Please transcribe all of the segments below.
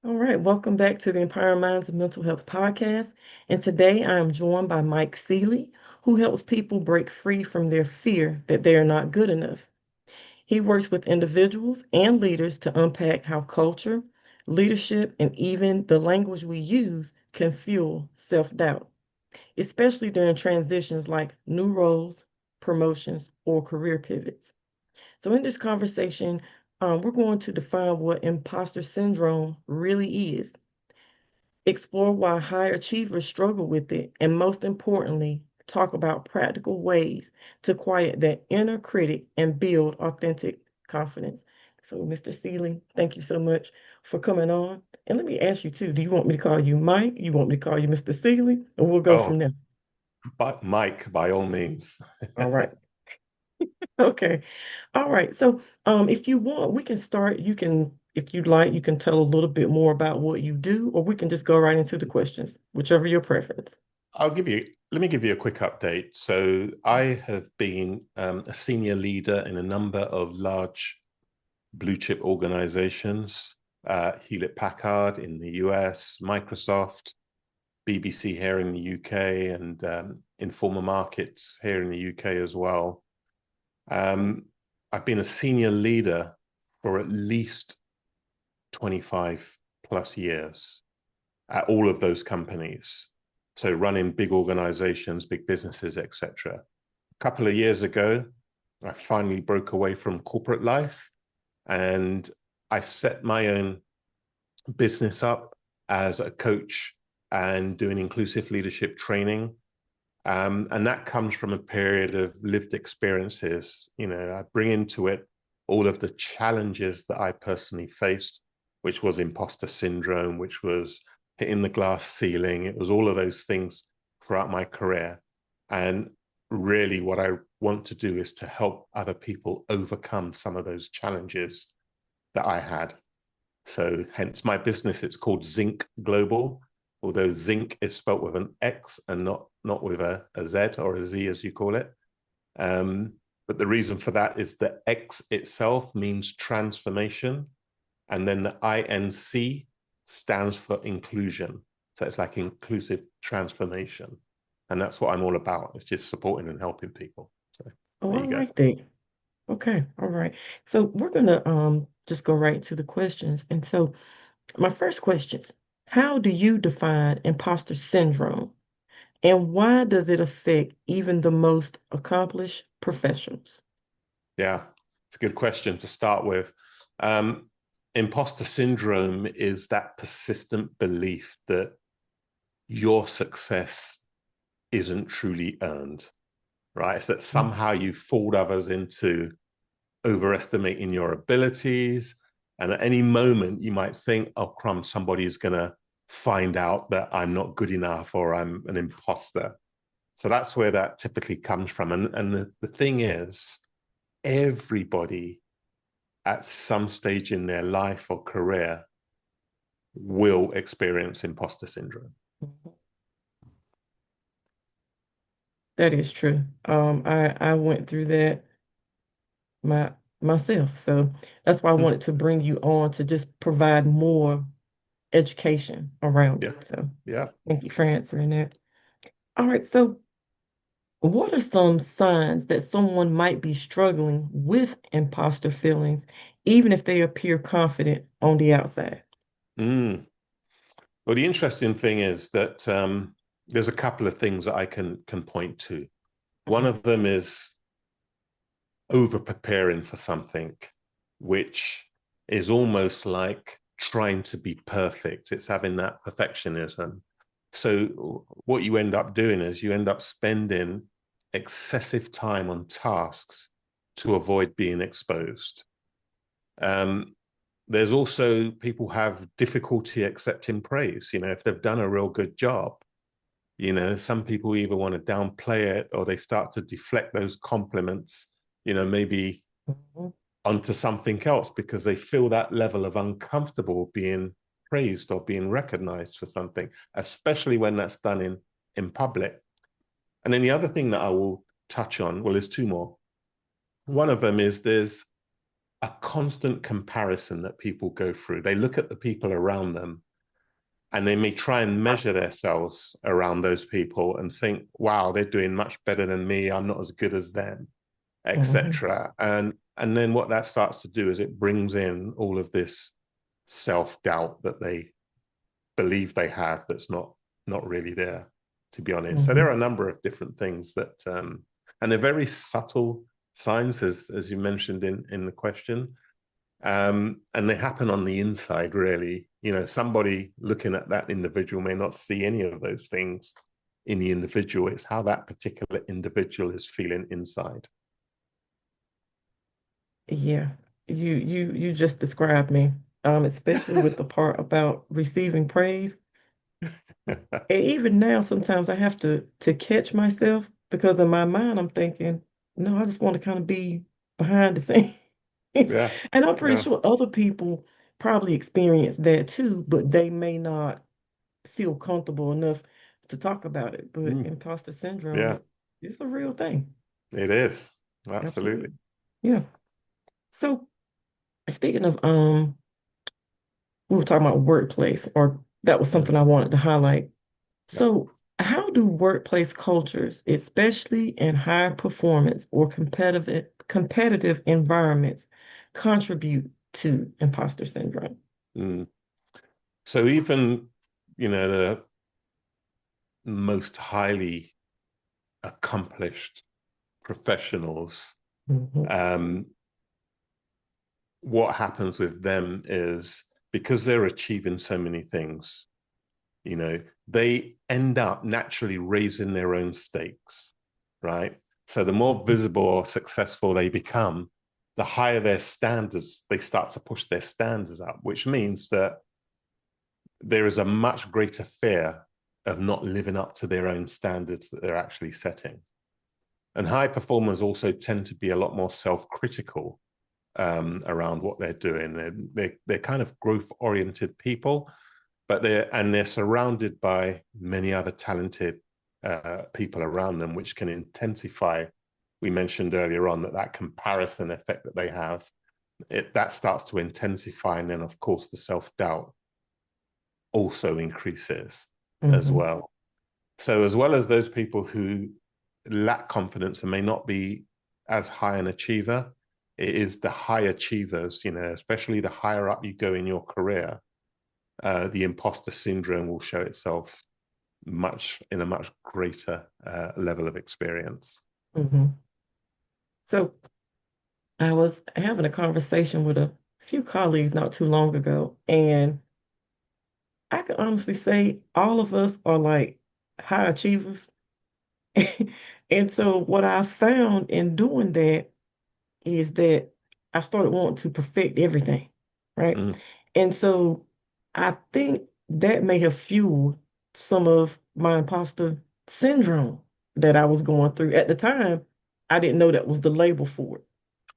All right, welcome back to the Empowering Minds of Mental Health podcast. And today I am joined by Mike Seeley, who helps people break free from their fear that they are not good enough. He works with individuals and leaders to unpack how culture, leadership, and even the language we use can fuel self-doubt, especially during transitions like new roles, promotions, or career pivots. So, in this conversation, we're going to define what imposter syndrome really is, explore why high achievers struggle with it, and most importantly, talk about practical ways to quiet that inner critic and build authentic confidence. So, Mr. Seeley, thank you so much for coming on. And let me ask you too, do you want me to call you Mike? You want me to call you Mr. Seeley? And we'll go from Oh, there. but Mike, by all means. All right. Okay. All right. So, if you want, we can start. You can, if you'd like, you can tell a little bit more about what you do, or we can just go right into the questions, whichever your preference. Let me give you a quick update. So I have been a senior leader in a number of large blue chip organizations, Hewlett-Packard in the US, Microsoft, BBC here in the UK, and Informa Markets here in the UK as well. Um, I've been a senior leader for at least 25 plus years at all of those companies. So running big organizations, big businesses, etc. A couple of years ago, I finally broke away from corporate life and I set my own business up as a coach and doing inclusive leadership training. And that comes from a period of lived experiences. I bring into it all of the challenges that I personally faced, which was imposter syndrome, which was hitting the glass ceiling. It was all of those things throughout my career. And really, what I want to do is to help other people overcome some of those challenges that I had. So, hence my business, it's called Zinc Global, although zinc is spelt with an X and not with a Z or a Z, as you call it. But the reason for that is the X itself means transformation, and then the INC stands for inclusion. So it's like inclusive transformation. And that's what I'm all about. It's just supporting and helping people. So Oh, there I you go. like that. Okay. All right. So we're gonna just go right to the questions. And so my first question, how do you define imposter syndrome, and why does it affect even the most accomplished professionals? Yeah, it's a good question to start with. Um, Imposter syndrome is that persistent belief that your success isn't truly earned, right? It's that Mm. somehow you fooled others into overestimating your abilities. And at any moment, you might think, oh, crumbs, somebody's going to find out that I'm not good enough or I'm an imposter. So that's where that typically comes from. And the thing is, everybody at some stage in their life or career will experience imposter syndrome. Mhm. That is true. I went through that my myself, so that's why I wanted to bring you on to just provide more education around Yeah. it. So Yeah. thank you for answering that. All right, so what are some signs that someone might be struggling with imposter feelings, even if they appear confident on the outside? Mm. Well, the interesting thing is that there's a couple of things that I can point to. One of them is over preparing for something, which is almost like trying to be perfect. It's having that perfectionism. So, what you end up doing is you end up spending excessive time on tasks to avoid being exposed. Um, there's also people have difficulty accepting praise. If they've done a real good job, some people either want to downplay it or they start to deflect those compliments, maybe Mhm. onto something else because they feel that level of uncomfortable being praised or being recognized for something, especially when that's done in public. And then the other thing that I will touch on, well, there's two more. One of them is there's a constant comparison that people go through. They look at the people around them and they may try and measure themselves around those people and think, wow, they're doing much better than me. I'm not as good as them, Mhm. etc. And then what that starts to do is it brings in all of this self-doubt that they believe they have that's not really there, to be honest. So there are Mhm. a number of different things that and they're very subtle signs, as you mentioned in the question. And they happen on the inside, really. You know, somebody looking at that individual may not see any of those things in the individual. It's how that particular individual is feeling inside. Yeah, you just described me, especially with the part about receiving praise. And even now, sometimes I have to catch myself because in my mind I'm thinking, no, I just want to kind of be behind the scenes. Yeah, And I'm pretty yeah. sure other people probably experience that too, but they may not feel comfortable enough to talk about it. But Mm, imposter yeah, syndrome, it's a real thing. it is. Absolutely. Absolutely. Yeah. So speaking of we were talking about workplace, or that was Mm, something I wanted to highlight. yeah. So, how do workplace cultures, especially in high performance or competitive environments, contribute to imposter syndrome? Mm. So even, the most highly accomplished professionals, Mhm. um, what happens with them is because they're achieving so many things, they end up naturally raising their own stakes, right? So the more Mhm. visible or successful they become, the higher their standards, they start to push their standards up, which means that there is a much greater fear of not living up to their own standards that they're actually setting. And high performers also tend to be a lot more self-critical around what they're doing. They're kind of growth-oriented people, but they're surrounded by many other talented people around them, which can intensify. We mentioned earlier on that comparison effect that they have, that starts to intensify, and then of course the self-doubt also increases as Mhm. well. So as well as those people who lack confidence and may not be as high an achiever, it is the high achievers, especially the higher up you go in your career, the imposter syndrome will show itself in a much greater level of experience. Mhm. So, I was having a conversation with a few colleagues not too long ago, and I can honestly say all of us are like high achievers. And so, what I found in doing that is that I started wanting to perfect everything, right? Mm, And so I think that may have fueled some of my imposter syndrome that I was going through. At the time, I didn't know that was the label for it.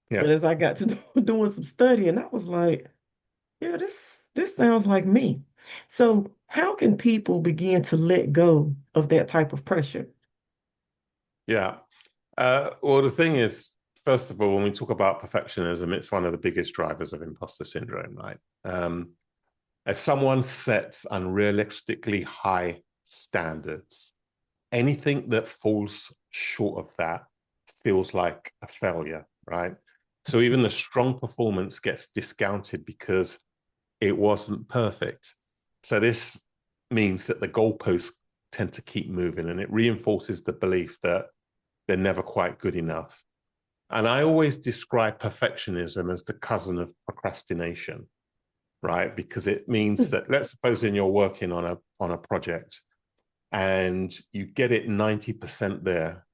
yeah, But as I got to doing some studying, I was like, yeah, this sounds like me. So how can people begin to let go of that type of pressure? yeah. Well, the thing is, first of all, when we talk about perfectionism, it's one of the biggest drivers of imposter syndrome, right? If someone sets unrealistically high standards, anything that falls short of that feels like a failure, right? So even the strong performance gets discounted because it wasn't perfect. So this means that the goalposts tend to keep moving, and it reinforces the belief that they're never quite good enough. And I always describe perfectionism as the cousin of procrastination, right? Because it means Hmm. that, let's suppose you're working on a project and you get it 90% there,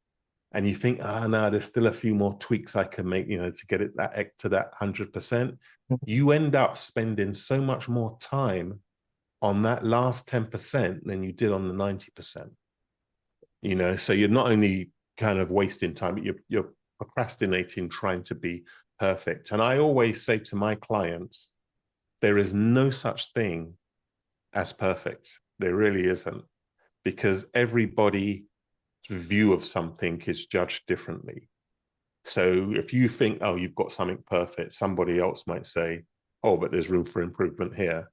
and you think, no, there's still a few more tweaks I can make, to get it to that 100%. You end up spending so much more time on that last 10% than you did on the 90%. So you're not only kind of wasting time, but you're procrastinating trying to be perfect. And I always say to my clients, there is no such thing as perfect. There really isn't, because everybody's view of something is judged differently. So if you think, oh, you've got something perfect, somebody else might say, oh, but there's room for improvement here.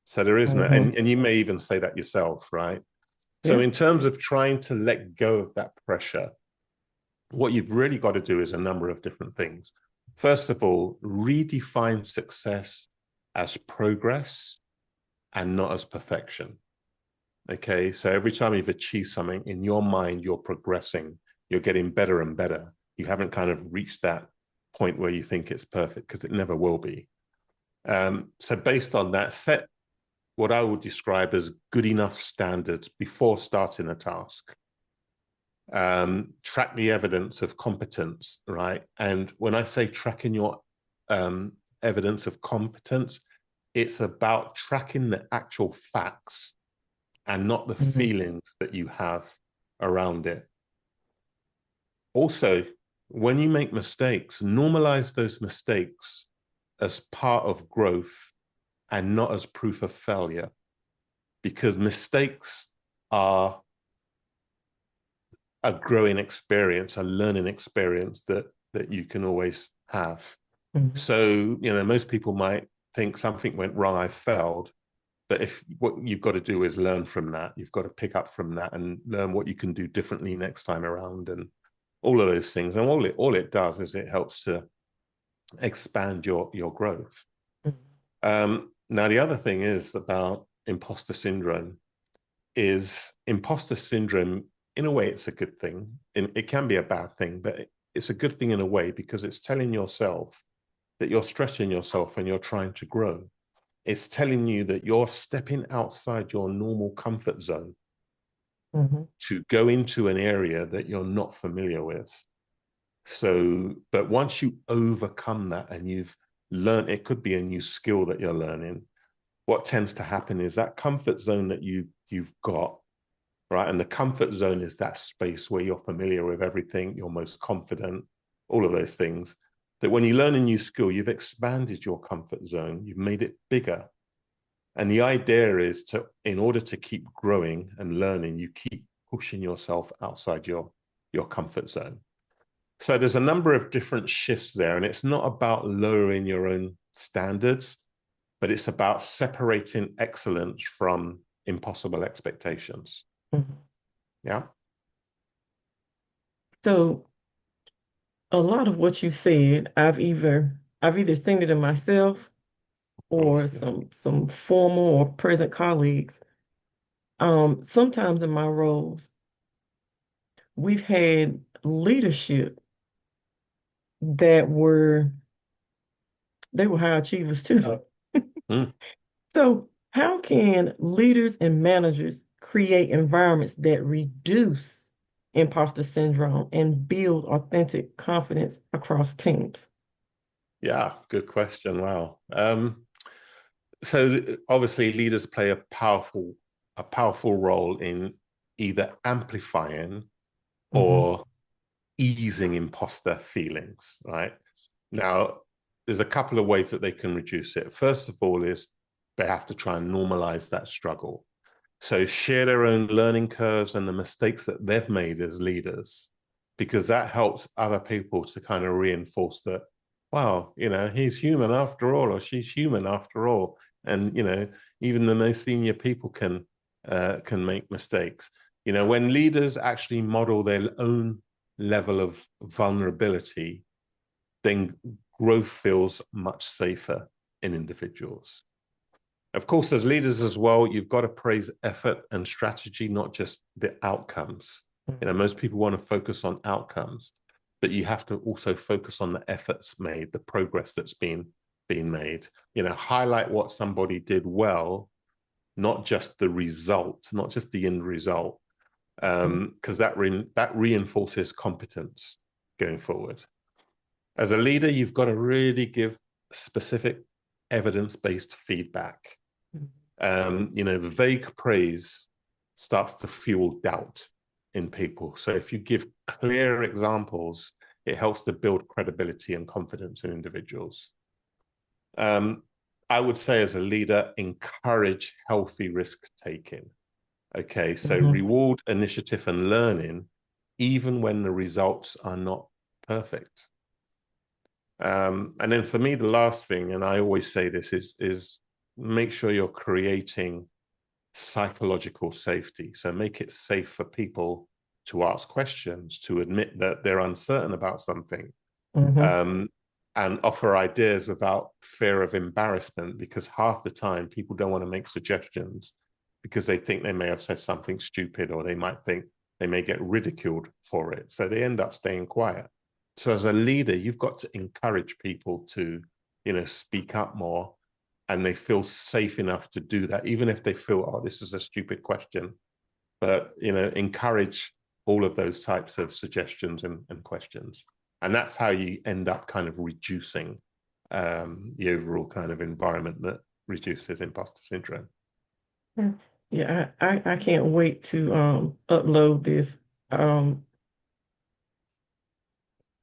So there isn't, Mm-hmm. and you may even say that yourself, right? So Yeah. in terms of trying to let go of that pressure, what you've really got to do is a number of different things. First of all, redefine success as progress and not as perfection. Okay. So every time you've achieved something in your mind, you're progressing, you're getting better and better. You haven't kind of reached that point where you think it's perfect because it never will be. So based on that, set what I would describe as good enough standards before starting a task. Track the evidence of competence, right? And when I say tracking your evidence of competence, it's about tracking the actual facts and not the Mm-hmm. feelings that you have around it. Also, when you make mistakes, normalize those mistakes as part of growth and not as proof of failure, because mistakes are a growing experience, a learning experience that you can always have. Mm-hmm. So, most people might think something went wrong, I failed. But if what you've got to do is learn from that, you've got to pick up from that and learn what you can do differently next time around and all of those things. And all it does is it helps to expand your growth. Now, the other thing is about imposter syndrome is imposter syndrome, in a way, it's a good thing. And it can be a bad thing, but it's a good thing in a way because it's telling yourself that you're stretching yourself and you're trying to grow. It's telling you that you're stepping outside your normal comfort zone Mm-hmm. to go into an area that you're not familiar with. So, but once you overcome that and you've learned, it could be a new skill that you're learning. What tends to happen is that comfort zone that you've got, right? And the comfort zone is that space where you're familiar with everything, you're most confident, all of those things. That when you learn a new skill, you've expanded your comfort zone, you've made it bigger. And the idea is to, in order to keep growing and learning, you keep pushing yourself outside your comfort zone. So there's a number of different shifts there, and it's not about lowering your own standards, but it's about separating excellence from impossible expectations. Mm-hmm. Yeah. So a lot of what you said, I've either seen it in myself Of course. or Yeah. some former or present colleagues. Sometimes in my roles, we've had leadership that they were high achievers too. Mm. So how can leaders and managers create environments that reduce imposter syndrome and build authentic confidence across teams? Yeah. Good question. Wow. So obviously leaders play a powerful role in either amplifying Mm-hmm. or easing imposter feelings, right? Now, there's a couple of ways that they can reduce it. First of all, is they have to try and normalize that struggle. So share their own learning curves and the mistakes that they've made as leaders, because that helps other people to kind of reinforce that, wow, he's human after all, or she's human after all. And, even the most senior people can make mistakes. When leaders actually model their own level of vulnerability, then growth feels much safer in individuals. Of course, as leaders as well, you've got to praise effort and strategy, not just the outcomes. Most people want to focus on outcomes, but you have to also focus on the efforts made, the progress that's been made. Highlight what somebody did well, not just the result, not just the end result, because that reinforces competence going forward. As a leader, you've got to really give specific evidence-based feedback. Vague praise starts to fuel doubt in people. So if you give clear examples, it helps to build credibility and confidence in individuals. Um, I would say as a leader, encourage healthy risk taking. Okay, so Mm-hmm. reward initiative and learning, even when the results are not perfect. And then for me, the last thing, and I always say this, is make sure you're creating psychological safety. So make it safe for people to ask questions, to admit that they're uncertain about something, Mm-hmm. um, and offer ideas without fear of embarrassment, because half the time people don't want to make suggestions because they think they may have said something stupid, or they might think they may get ridiculed for it. So they end up staying quiet. So as a leader, you've got to encourage people to, speak up more, and they feel safe enough to do that, even if they feel, oh, this is a stupid question. But, encourage all of those types of suggestions and questions. And that's how you end up kind of reducing the overall kind of environment that reduces imposter syndrome. Yeah, I can't wait to upload this. Um,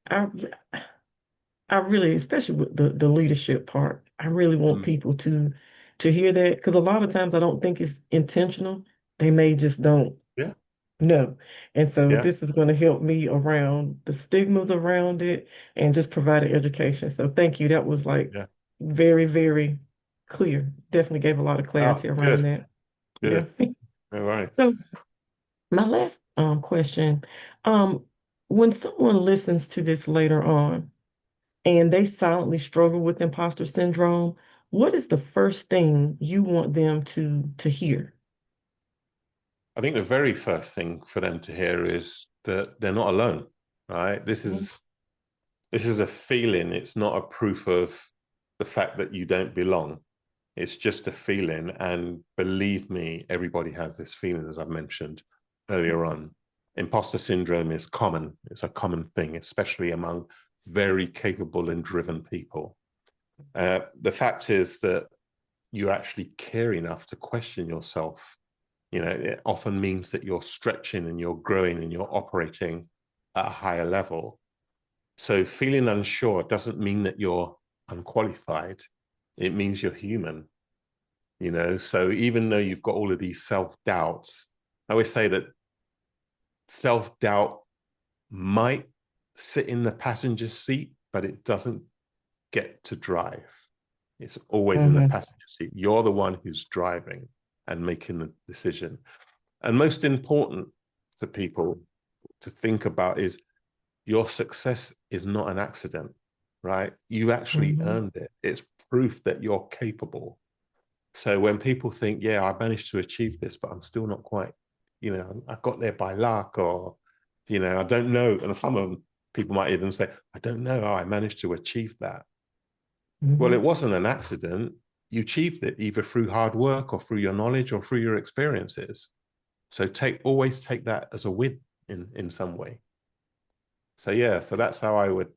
I I really, especially with the leadership part, I really want Mm. people to hear that, because a lot of times I don't think it's intentional. They may just don't Yeah, know. And so yeah, this is going to help me around the stigmas around it and just provide an education. So thank you. That was like yeah. very, very clear. Definitely gave a lot of Oh, clarity around good, that. Yeah. good. No worries. So my last question, um, when someone listens to this later on and they silently struggle with imposter syndrome, what is the first thing you want them to hear? I think the very first thing for them to hear is that they're not alone, right? This is a feeling. It's not a proof of the fact that you don't belong. It's just a feeling. And believe me, everybody has this feeling, as I've mentioned earlier on. Imposter syndrome is common. It's a common thing, especially among very capable and driven people. The fact is that you actually care enough to question yourself. It often means that you're stretching and you're growing and you're operating at a higher level. So feeling unsure doesn't mean that you're unqualified. It means you're human. So even though you've got all of these self-doubts, I always say that self-doubt might sit in the passenger seat, but it doesn't get to drive. It's always in the Mm-hmm. passenger seat. You're the one who's driving and making the decision. And most important for people to think about is your success is not an accident, right? You actually Mm-hmm. earned it. It's proof that you're capable. So when people think, yeah, I managed to achieve this, but I'm still not quite, I got there by luck, or, I don't know. And some of them, people might even say, I don't know how I managed to achieve that. Well, Mm-hmm. it wasn't an accident. You achieved it either through hard work or through your knowledge or through your experiences. So always take that as a win in some way. So yeah, so that's how I would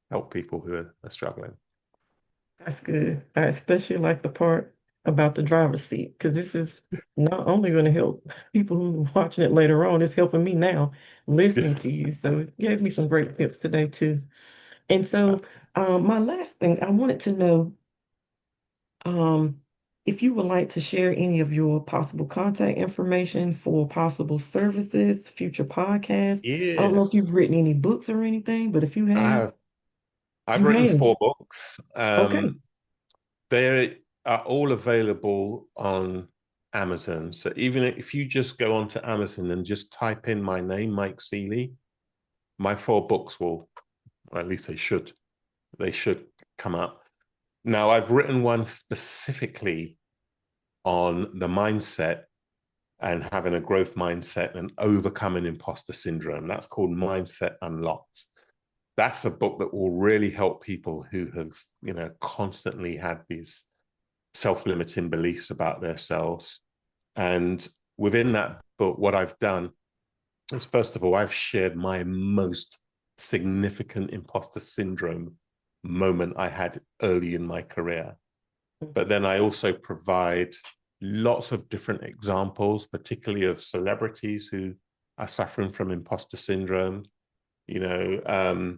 help people who are struggling. That's good. I especially like the part about the driver's seat, because this is not only going to help people who are watching it later on, it's helping me now listening Yeah, to you. So it gave me some great tips today too. And so absolutely. my last thing, I wanted to know um, if you would like to share any of your possible contact information for possible services, future podcasts. I don't Yeah, know if you've written any books or anything, but if you I have, have. I've you written have. 4 books. Okay. They are all available on Amazon. So even if you just go onto Amazon and just type in my name, Mike Seeley, my 4 books will, or at least they should come up. Now, I've written one specifically on the mindset and having a growth mindset and overcoming imposter syndrome. That's called Mindset Unlocked. That's a book that will really help people who have, constantly had these self-limiting beliefs about themselves. And within that book, what I've done is, first of all, I've shared my most significant imposter syndrome moment I had early in my career. But then I also provide lots of different examples, particularly of celebrities who are suffering from imposter syndrome. You know,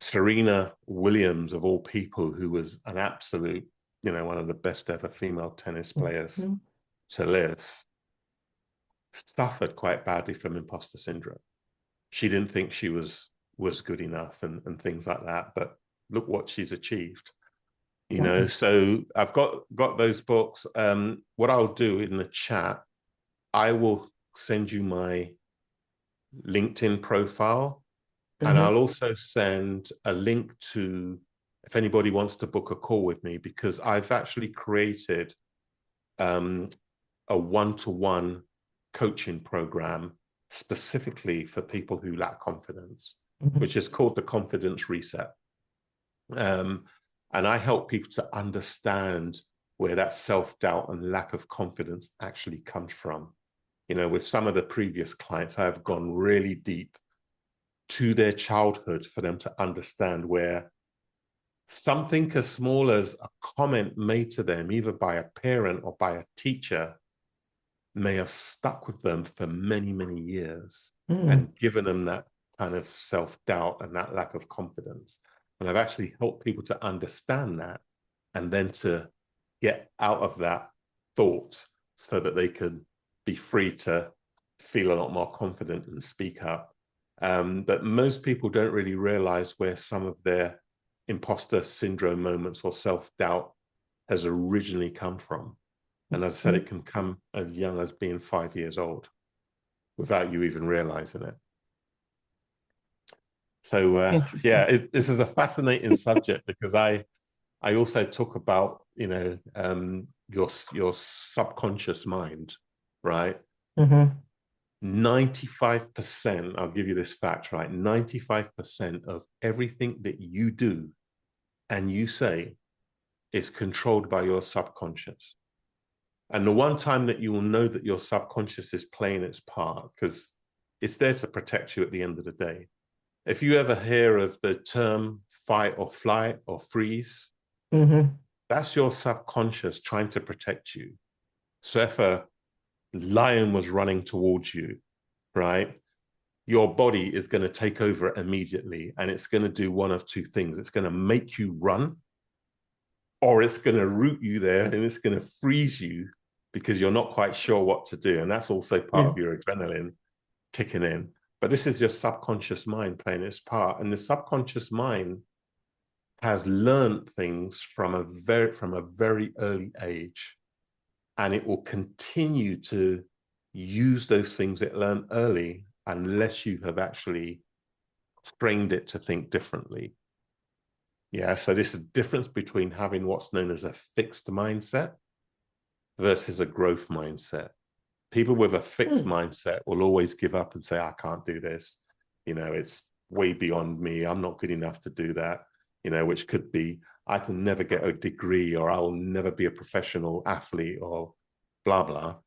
Serena Williams, of all people, who was an absolute, one of the best ever female tennis players Mhm. to live, suffered quite badly from imposter syndrome. She didn't think she was was good enough and things like that. But look what she's achieved. Wow. So I've got those books. What I'll do in the chat, I will send you my LinkedIn profile, and Mm-hmm. I'll also send a link to if anybody wants to book a call with me, because I've actually created um, a one-to-one coaching program specifically for people who lack confidence, Mm-hmm. which is called the Confidence Reset. Um, and I help people to understand where that self-doubt and lack of confidence actually comes from. With some of the previous clients, I have gone really deep to their childhood for them to understand where something as small as a comment made to them, either by a parent or by a teacher, may have stuck with them for many, many years Mm-hmm. and given them that kind of self-doubt and that lack of confidence. And I've actually helped people to understand that and then to get out of that thought so that they can be free to feel a lot more confident and speak up. But most people don't really realize where some of their imposter syndrome moments or self-doubt has originally come from. And as I said, it can come as young as being 5 years old without you even realizing it. So Interesting. this is a fascinating subject because I also talk about your subconscious mind, right? Mm-hmm. 95%, I'll give you this fact, right? 95% of everything that you do and you say is controlled by your subconscious. And the one time that you will know that your subconscious is playing its part, because it's there to protect you at the end of the day. If you ever hear of the term fight or flight or freeze, Mm-hmm. that's your subconscious trying to protect you. So if a lion was running towards you, right, your body is going to take over it immediately, and it's going to do one of two things. It's going to make you run, or it's going to root you there and it's going to freeze you because you're not quite sure what to do. And that's also part Yeah. of your adrenaline kicking in. But this is your subconscious mind playing its part. And the subconscious mind has learned things from a very early age. And it will continue to use those things it learned early unless you have actually trained it to think differently. Yeah, so this is the difference between having what's known as a fixed mindset versus a growth mindset. People with a fixed Mm. mindset will always give up and say, I can't do this. It's way beyond me. I'm not good enough to do that, which could be, I can never get a degree, or I'll never be a professional athlete, or blah, blah.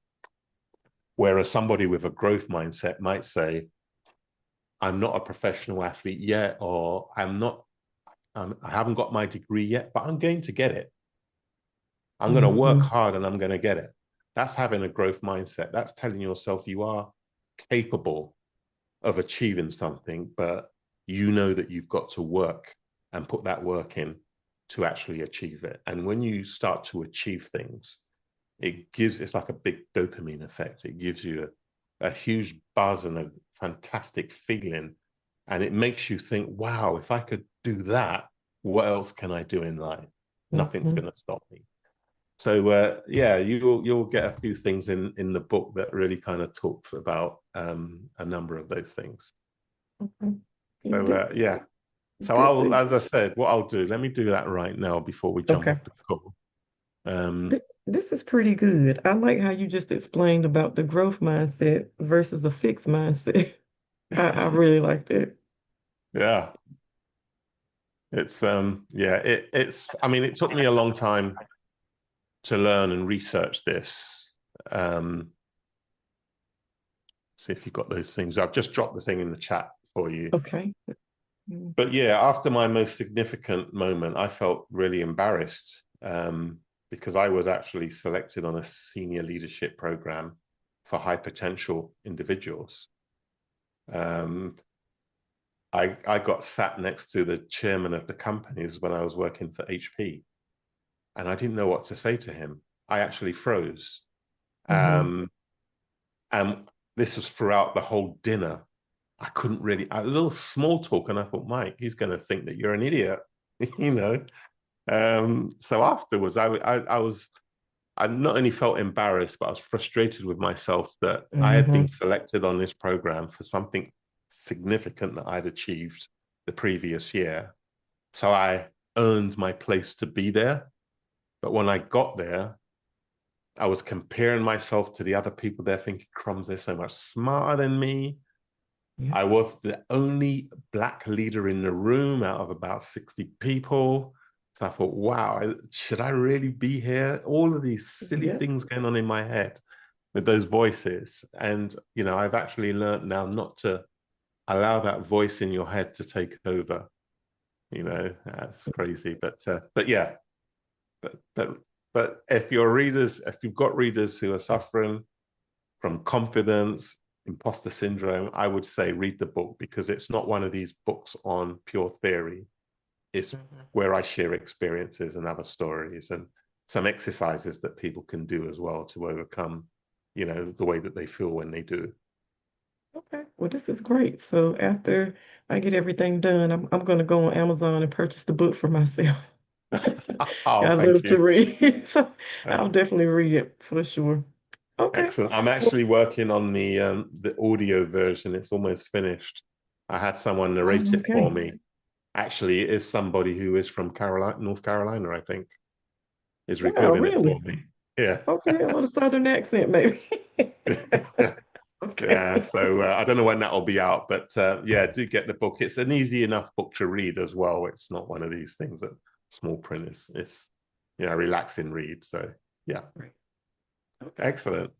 Whereas somebody with a growth mindset might say, I'm not a professional athlete yet, or I haven't got my degree yet, but I'm going to get it. I'm going to work Mm-hmm. hard and I'm going to get it. That's having a growth mindset. That's telling yourself you are capable of achieving something, but you know that you've got to work and put that work in to actually achieve it. And when you start to achieve things, it's like a big dopamine effect. It gives you a huge buzz and a fantastic feeling. And it makes you think, wow, if I could do that, what else can I do in life? Nothing's Mm-hmm. going to stop me. So you'll get a few things in the book that really kind of talks about a number of those things. Okay. So Th- so This I'll, is as I said, what I'll do, let me do that right now before we jump okay. off the call. Um, This is pretty good. I like how you just explained about the growth mindset versus a fixed mindset. I really like that. yeah, it's I mean, it took me a long time to learn and research this. Um, see if you got those things. I've just dropped the thing in the chat for you. Okay. Mm. But yeah, after my most significant moment, I felt really embarrassed because I was actually selected on a senior leadership program for high potential individuals. Um, I got sat next to the chairman of the companies when I was working for HP, and I didn't know what to say to him. I actually froze. Mm-hmm. Um, and this was throughout the whole dinner. I couldn't really, a little small talk, and I thought, Mike, he's going to think that you're an idiot, you know. So afterwards, I not only felt embarrassed, but I was frustrated with myself that I had been Mm-hmm. selected on this program for something significant that I'd achieved the previous year. So I earned my place to be there. But when I got there, I was comparing myself to the other people there, thinking, crumbs, they're so much smarter than me. Yeah. I was the only black leader in the room out of about 60 people. So I thought, wow, should I really be here? All of these silly Yeah. things going on in my head with those voices. And, I've actually learned now not to allow that voice in your head to take over. That's crazy. But yeah, but, but, but if you've got readers who are suffering from confidence, imposter syndrome, I would say read the book because it's not one of these books on pure theory. It's Mhm. where I share experiences and other stories and some exercises that people can do as well to overcome, the way that they feel when they do. Okay. Well, this is great. So after I get everything done, I'm going to go on Amazon and purchase the book for myself. Oh, I thank love to you. read, so Uh, I'll definitely read it for sure. Okay. Excellent. I'm Well, actually working on the audio version. It's almost finished. I had someone narrate oh, it for okay. me. Actually, it is somebody who is from Carolina, North Carolina, I think, is Wow, recording it for really? me. Yeah. Okay, a little southern accent, maybe. Yeah. Okay. So I don't know when that'll be out, but yeah, do get the book. It's an easy enough book to read as well. It's not one of these things that small print is. It's relaxing read. So yeah, Right. Okay. excellent.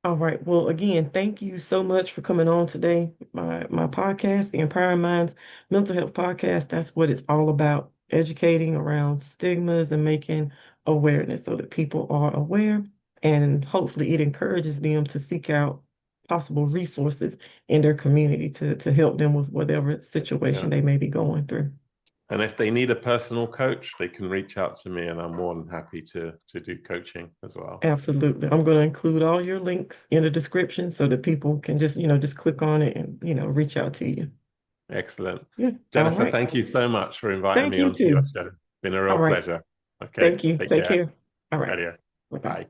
All right. Well, again, thank you so much for coming on today. My podcast, the Empowering Minds Mental Health Podcast, that's what it's all about. Educating around stigmas and making awareness so that people are aware and hopefully it encourages them to seek out possible resources in their community to help them with whatever situation Yeah. they may be going through. And if they need a personal coach, they can reach out to me, and I'm more than happy to do coaching as well. Absolutely. I'm going to include all your links in the description so that people can just click on it and, reach out to you. Excellent. Yeah. All Jennifer, right. thank you so much for inviting Thank me you onto your too. show. Been a real All right. pleasure. Okay, Thank you. take Take care. care. All right. Radio. Bye-bye. Bye.